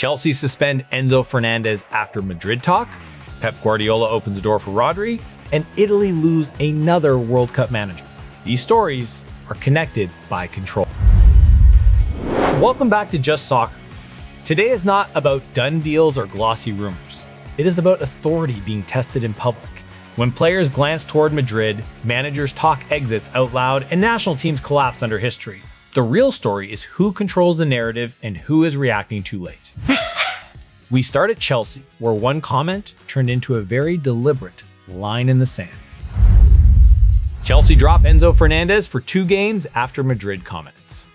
Chelsea suspend Enzo Fernandez after Madrid talk, Pep Guardiola opens the door for Rodri, and Italy lose another World Cup manager. These stories are connected by control. Welcome back to Just Soccer. Today is not about done deals or glossy rumors. It is about authority being tested in public. When players glance toward Madrid, managers talk exits out loud, and national teams collapse under history. The real story is who controls the narrative and who is reacting too late. We start at Chelsea, where one comment turned into a very deliberate line in the sand. Chelsea drop Enzo Fernandez for 2 games after Madrid comments.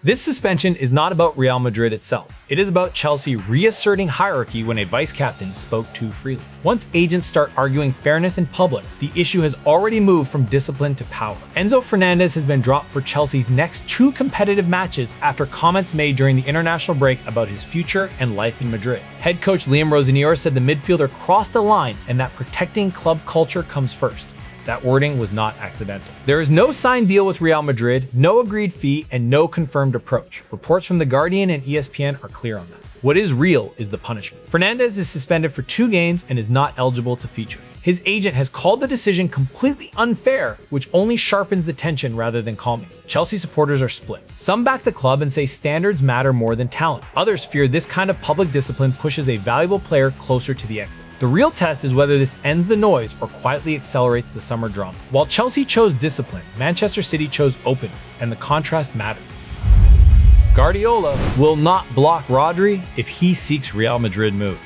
This suspension is not about Real Madrid itself. It is about Chelsea reasserting hierarchy when a vice-captain spoke too freely. Once agents start arguing fairness in public, the issue has already moved from discipline to power. Enzo Fernandez has been dropped for Chelsea's next 2 competitive matches after comments made during the international break about his future and life in Madrid. Head coach Liam Rosenior said the midfielder crossed a line and that protecting club culture comes first. That wording was not accidental. There is no signed deal with Real Madrid, no agreed fee, and no confirmed approach. Reports from The Guardian and ESPN are clear on that. What is real is the punishment. Fernandez is suspended for 2 games and is not eligible to feature. His agent has called the decision completely unfair, which only sharpens the tension rather than calming. Chelsea supporters are split. Some back the club and say standards matter more than talent. Others fear this kind of public discipline pushes a valuable player closer to the exit. The real test is whether this ends the noise or quietly accelerates the summer drama. While Chelsea chose discipline, Manchester City chose openness, and the contrast matters. Guardiola will not block Rodri if he seeks Real Madrid move.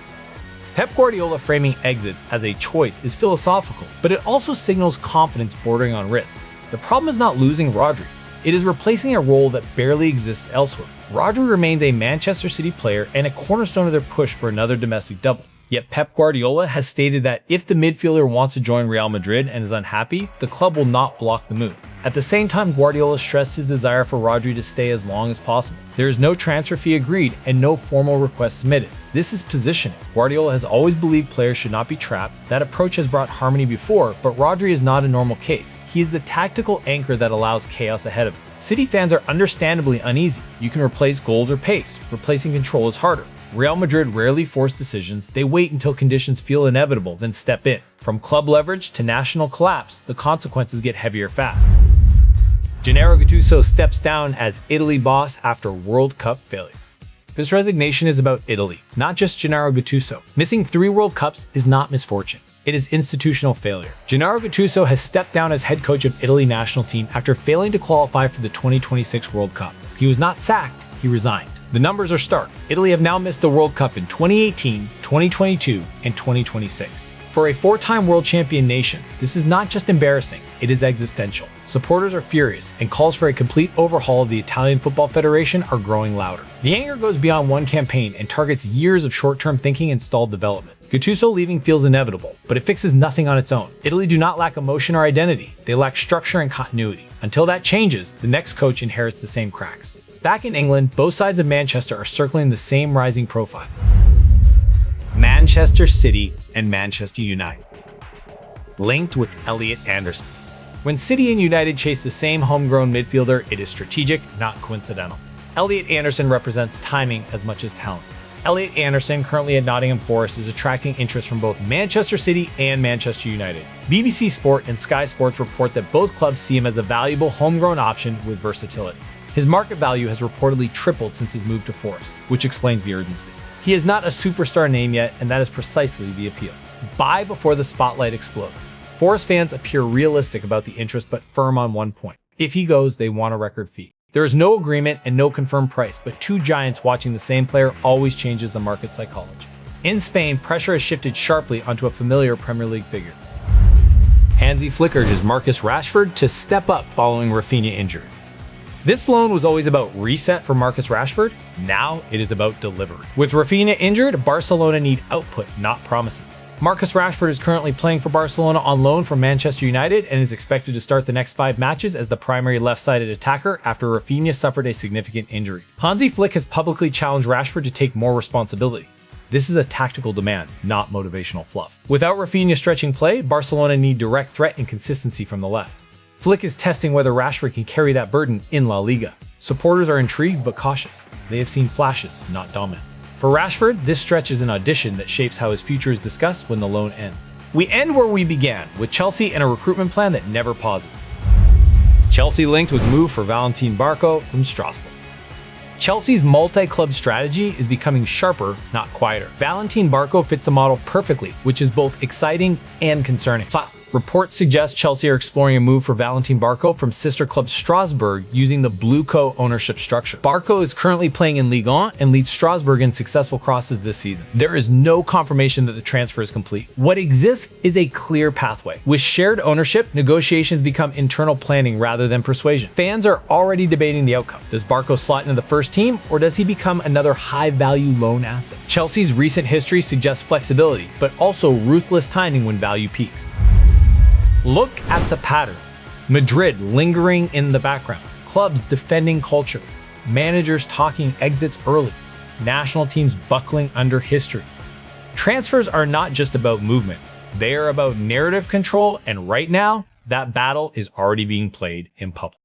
Pep Guardiola framing exits as a choice is philosophical, but it also signals confidence bordering on risk. The problem is not losing Rodri. It is replacing a role that barely exists elsewhere. Rodri remains a Manchester City player and a cornerstone of their push for another domestic double. Yet Pep Guardiola has stated that if the midfielder wants to join Real Madrid and is unhappy, the club will not block the move. At the same time, Guardiola stressed his desire for Rodri to stay as long as possible. There is no transfer fee agreed and no formal request submitted. This is positioning. Guardiola has always believed players should not be trapped. That approach has brought harmony before, but Rodri is not a normal case. He is the tactical anchor that allows chaos ahead of him. City fans are understandably uneasy. You can replace goals or pace. Replacing control is harder. Real Madrid rarely force decisions. They wait until conditions feel inevitable, then step in. From club leverage to national collapse, the consequences get heavier fast. Gennaro Gattuso steps down as Italy boss after World Cup failure. This resignation is about Italy, not just Gennaro Gattuso. Missing 3 World Cups is not misfortune. It is institutional failure. Gennaro Gattuso has stepped down as head coach of Italy national team after failing to qualify for the 2026 World Cup. He was not sacked, he resigned. The numbers are stark. Italy have now missed the World Cup in 2018, 2022, and 2026. For a 4-time world champion nation, this is not just embarrassing, it is existential. Supporters are furious, and calls for a complete overhaul of the Italian Football Federation are growing louder. The anger goes beyond one campaign and targets years of short-term thinking and stalled development. Gattuso leaving feels inevitable, but it fixes nothing on its own. Italy do not lack emotion or identity, they lack structure and continuity. Until that changes, the next coach inherits the same cracks. Back in England, both sides of Manchester are circling the same rising profile. Manchester City and Manchester United. Linked with Elliot Anderson. When City and United chase the same homegrown midfielder, it is strategic, not coincidental. Elliot Anderson represents timing as much as talent. Elliot Anderson, currently at Nottingham Forest, is attracting interest from both Manchester City and Manchester United. BBC Sport and Sky Sports report that both clubs see him as a valuable homegrown option with versatility. His market value has reportedly tripled since his move to Forest, which explains the urgency. He is not a superstar name yet, and that is precisely the appeal. Buy before the spotlight explodes. Forest fans appear realistic about the interest but firm on one point. If he goes, they want a record fee. There is no agreement and no confirmed price, but 2 giants watching the same player always changes the market psychology. In Spain, pressure has shifted sharply onto a familiar Premier League figure. Hansi Flick urges Marcus Rashford to step up following Rafinha injury. This loan was always about reset for Marcus Rashford. Now it is about delivery. With Rafinha injured, Barcelona need output, not promises. Marcus Rashford is currently playing for Barcelona on loan from Manchester United and is expected to start the next 5 matches as the primary left-sided attacker after Rafinha suffered a significant injury. Hansi Flick has publicly challenged Rashford to take more responsibility. This is a tactical demand, not motivational fluff. Without Rafinha stretching play, Barcelona need direct threat and consistency from the left. Flick is testing whether Rashford can carry that burden in La Liga. Supporters are intrigued but cautious. They have seen flashes, not dominance. For Rashford, this stretch is an audition that shapes how his future is discussed when the loan ends. We end where we began, with Chelsea and a recruitment plan that never pauses. Chelsea linked with move for Valentin Barco from Strasbourg. Chelsea's multi-club strategy is becoming sharper, not quieter. Valentin Barco fits the model perfectly, which is both exciting and concerning. Reports suggest Chelsea are exploring a move for Valentin Barco from sister club Strasbourg using the Blue Co ownership structure. Barco is currently playing in Ligue 1 and leads Strasbourg in successful crosses this season. There is no confirmation that the transfer is complete. What exists is a clear pathway. With shared ownership, negotiations become internal planning rather than persuasion. Fans are already debating the outcome. Does Barco slot into the first team, or does he become another high-value loan asset? Chelsea's recent history suggests flexibility, but also ruthless timing when value peaks. Look at the pattern. Madrid lingering in the background, clubs defending culture, managers talking exits early, national teams buckling under history. Transfers are not just about movement, they are about narrative control, and right now, that battle is already being played in public.